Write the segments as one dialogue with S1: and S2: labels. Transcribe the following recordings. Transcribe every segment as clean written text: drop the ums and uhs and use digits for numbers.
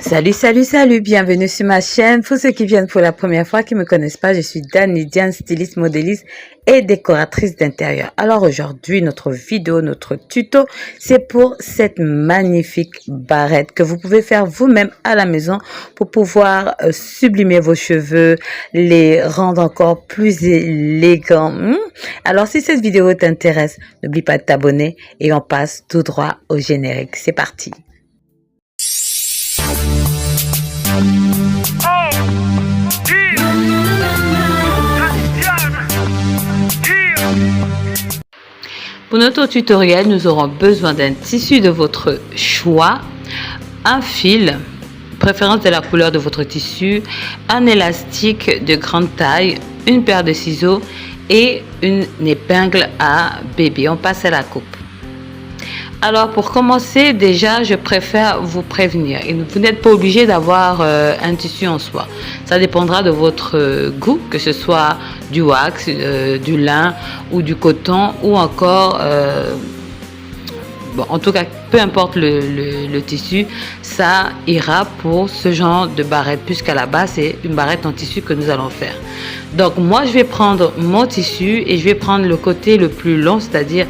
S1: Salut, bienvenue sur ma chaîne. Pour ceux qui viennent pour la première fois, qui me connaissent pas, je suis Dani Diane, styliste, modéliste et décoratrice d'intérieur. Alors aujourd'hui, notre vidéo, notre tuto, c'est pour cette magnifique barrette que vous pouvez faire vous-même à la maison pour pouvoir sublimer vos cheveux, les rendre encore plus élégants. Alors si cette vidéo t'intéresse, n'oublie pas de t'abonner et on passe tout droit au générique. C'est parti. Pour notre tutoriel, nous aurons besoin d'un tissu de votre choix, un fil, préférence de la couleur de votre tissu, un élastique de grande taille, une paire de ciseaux et une épingle à bébé. On passe à la coupe. Alors pour commencer, déjà je préfère vous prévenir, vous n'êtes pas obligé d'avoir un tissu en soie. Ça dépendra de votre goût, que ce soit du wax, du lin ou du coton ou encore bon, en tout cas, peu importe le tissu, ça ira pour ce genre de barrette, puisqu'à la base, c'est une barrette en tissu que nous allons faire. Donc, moi, je vais prendre mon tissu et je vais prendre le côté le plus long, c'est-à-dire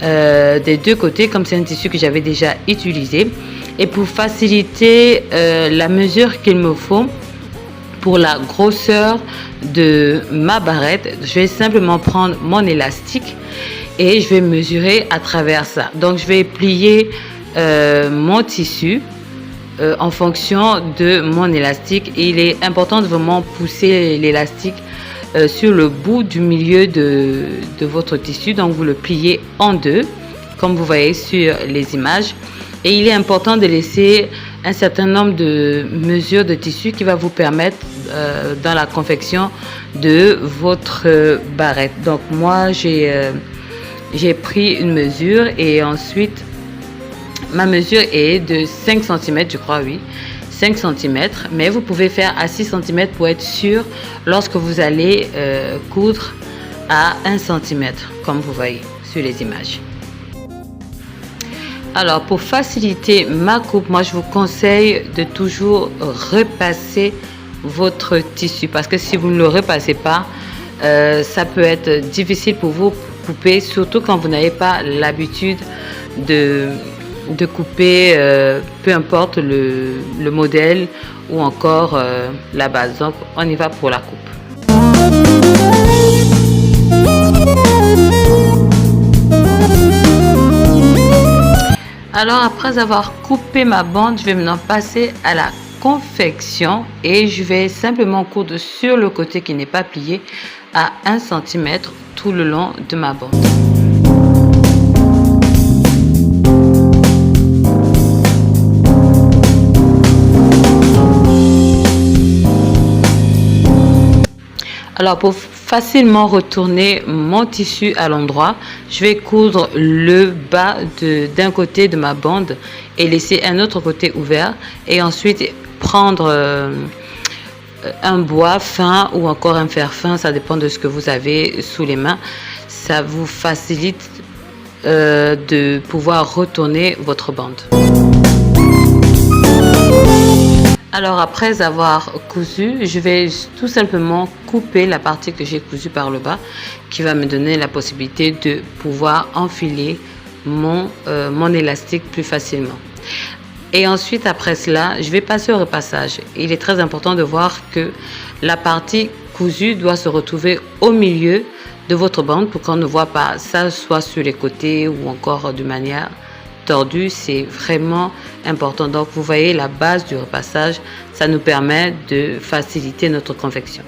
S1: des deux côtés, comme c'est un tissu que j'avais déjà utilisé. Et pour faciliter la mesure qu'il me faut pour la grosseur de ma barrette, je vais simplement prendre mon élastique et je vais mesurer à travers ça. Donc je vais plier mon tissu en fonction de mon élastique. Et il est important de vraiment pousser l'élastique sur le bout du milieu de votre tissu. Donc vous le pliez en deux, comme vous voyez sur les images. Et il est important de laisser un certain nombre de mesures de tissu qui va vous permettre dans la confection de votre barrette. Donc moi j'ai pris une mesure et ensuite ma mesure est de 5 cm, je crois, oui, 5 cm, mais vous pouvez faire à 6 cm pour être sûr lorsque vous allez coudre à 1 cm, comme vous voyez sur les images. Alors pour faciliter ma coupe, moi je vous conseille de toujours repasser votre tissu, parce que si vous ne le repassez pas, ça peut être difficile pour vous couper, surtout quand vous n'avez pas l'habitude de couper, peu importe le modèle ou encore la base. Donc on y va pour la coupe. Alors après avoir coupé ma bande, je vais maintenant passer à la confection et je vais simplement coudre sur le côté qui n'est pas plié à 1 cm tout le long de ma bande. Alors pour facilement retourner mon tissu à l'endroit, je vais coudre le bas d'un côté de ma bande et laisser un autre côté ouvert et ensuite prendre un bois fin ou encore un fer fin, ça dépend de ce que vous avez sous les mains. Ça vous facilite de pouvoir retourner votre bande. Alors après avoir cousu, je vais tout simplement couper la partie que j'ai cousue par le bas, qui va me donner la possibilité de pouvoir enfiler mon élastique plus facilement. Et ensuite, après cela, je vais passer au repassage. Il est très important de voir que la partie cousue doit se retrouver au milieu de votre bande pour qu'on ne voit pas ça, soit sur les côtés ou encore de manière tordue. C'est vraiment important. Donc, vous voyez la base du repassage, ça nous permet de faciliter notre confection.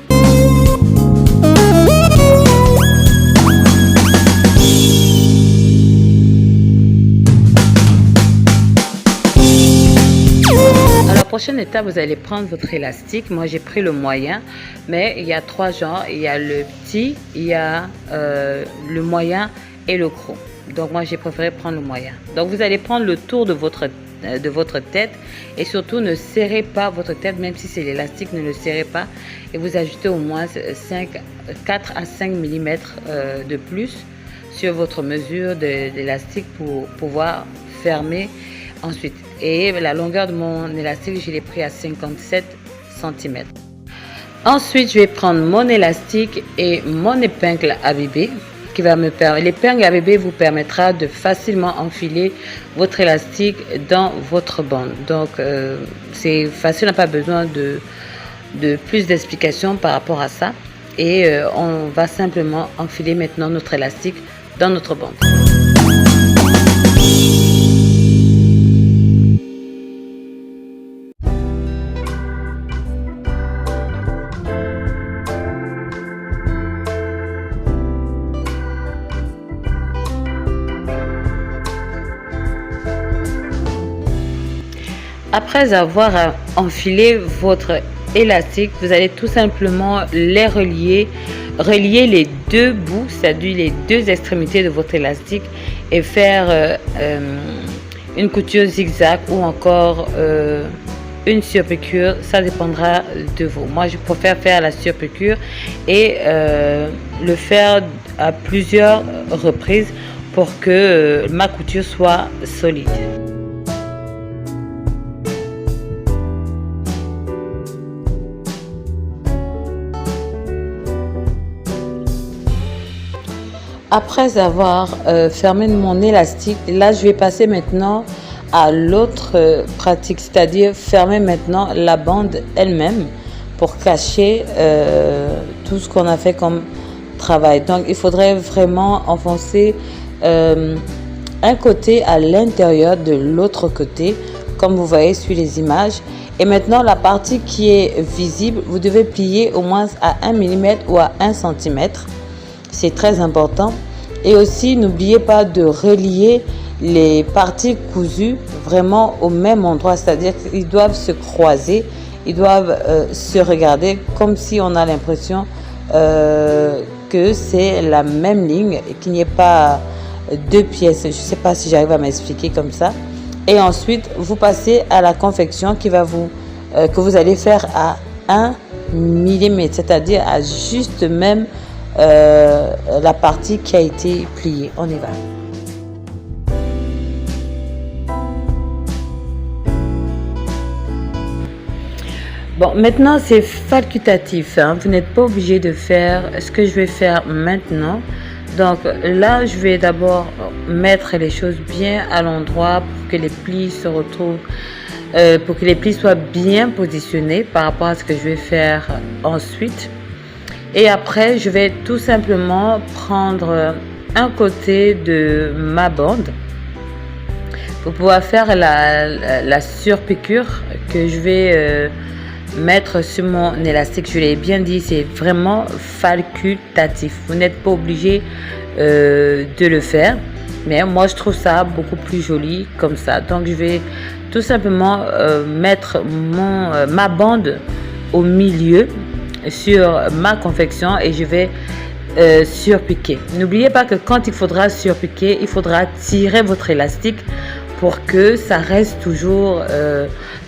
S1: Prochaine étape, vous allez prendre votre élastique. Moi j'ai pris le moyen, mais il y a trois genres, il y a le petit, il y a le moyen et le gros. Donc moi j'ai préféré prendre le moyen. Donc vous allez prendre le tour de votre tête et surtout ne serrez pas votre tête, même si c'est l'élastique, ne le serrez pas, et vous ajoutez au moins 4 à 5 mm de plus sur votre mesure d'élastique pour pouvoir fermer ensuite. et la longueur de mon élastique, je l'ai pris à 57 cm. Ensuite, je vais prendre mon élastique et mon épingle à bébé qui va me permettre. L'épingle à bébé vous permettra de facilement enfiler votre élastique dans votre bande. Donc, c'est facile, on n'a pas besoin de plus d'explications par rapport à ça. Et on va simplement enfiler maintenant notre élastique dans notre bande. Après avoir enfilé votre élastique, vous allez tout simplement les relier les deux bouts, c'est-à-dire les deux extrémités de votre élastique, et faire une couture zigzag ou encore une surpiqûre. Ça dépendra de vous. Moi, je préfère faire la surpiqûre et le faire à plusieurs reprises pour que ma couture soit solide. Après avoir fermé mon élastique, là je vais passer maintenant à l'autre pratique, c'est-à-dire fermer maintenant la bande elle-même pour cacher tout ce qu'on a fait comme travail. Donc il faudrait vraiment enfoncer un côté à l'intérieur de l'autre côté, comme vous voyez sur les images. Et maintenant la partie qui est visible, vous devez plier au moins à 1 mm ou à 1 cm. C'est très important. Et aussi, n'oubliez pas de relier les parties cousues vraiment au même endroit. C'est-à-dire qu'ils doivent se croiser, ils doivent se regarder comme si on a l'impression que c'est la même ligne et qu'il n'y ait pas deux pièces. Je ne sais pas si j'arrive à m'expliquer comme ça. Et ensuite, vous passez à la confection que vous allez faire à 1 mm, c'est-à-dire à juste même la partie qui a été pliée. On y va. Bon, maintenant c'est facultatif, hein. Vous n'êtes pas obligé de faire ce que je vais faire maintenant. Donc là, je vais d'abord mettre les choses bien à l'endroit pour que les plis se retrouvent, pour que les plis soient bien positionnés par rapport à ce que je vais faire ensuite. Et après, je vais tout simplement prendre un côté de ma bande pour pouvoir faire la surpiqûre que je vais mettre sur mon élastique. Je l'ai bien dit, c'est vraiment facultatif. Vous n'êtes pas obligé de le faire, mais moi je trouve ça beaucoup plus joli comme ça. Donc je vais tout simplement mettre ma bande au milieu sur ma confection et je vais surpiquer. N'oubliez pas que quand il faudra surpiquer, il faudra tirer votre élastique pour que ça reste toujours,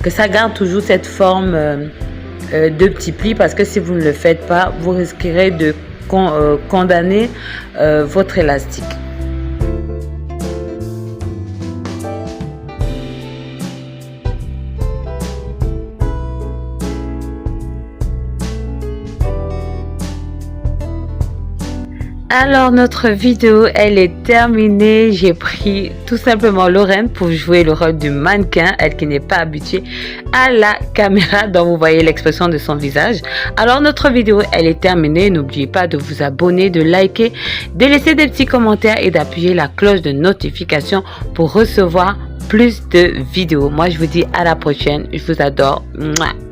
S1: que ça garde toujours cette forme de petits plis, parce que si vous ne le faites pas, vous risquerez de condamner votre élastique. Alors notre vidéo elle est terminée. J'ai pris tout simplement Lorraine pour jouer le rôle du mannequin, elle qui n'est pas habituée à la caméra dont vous voyez l'expression de son visage. Alors notre vidéo elle est terminée. N'oubliez pas de vous abonner, de liker, de laisser des petits commentaires et d'appuyer la cloche de notification pour recevoir plus de vidéos. Moi je vous dis à la prochaine. Je vous adore. Mouah.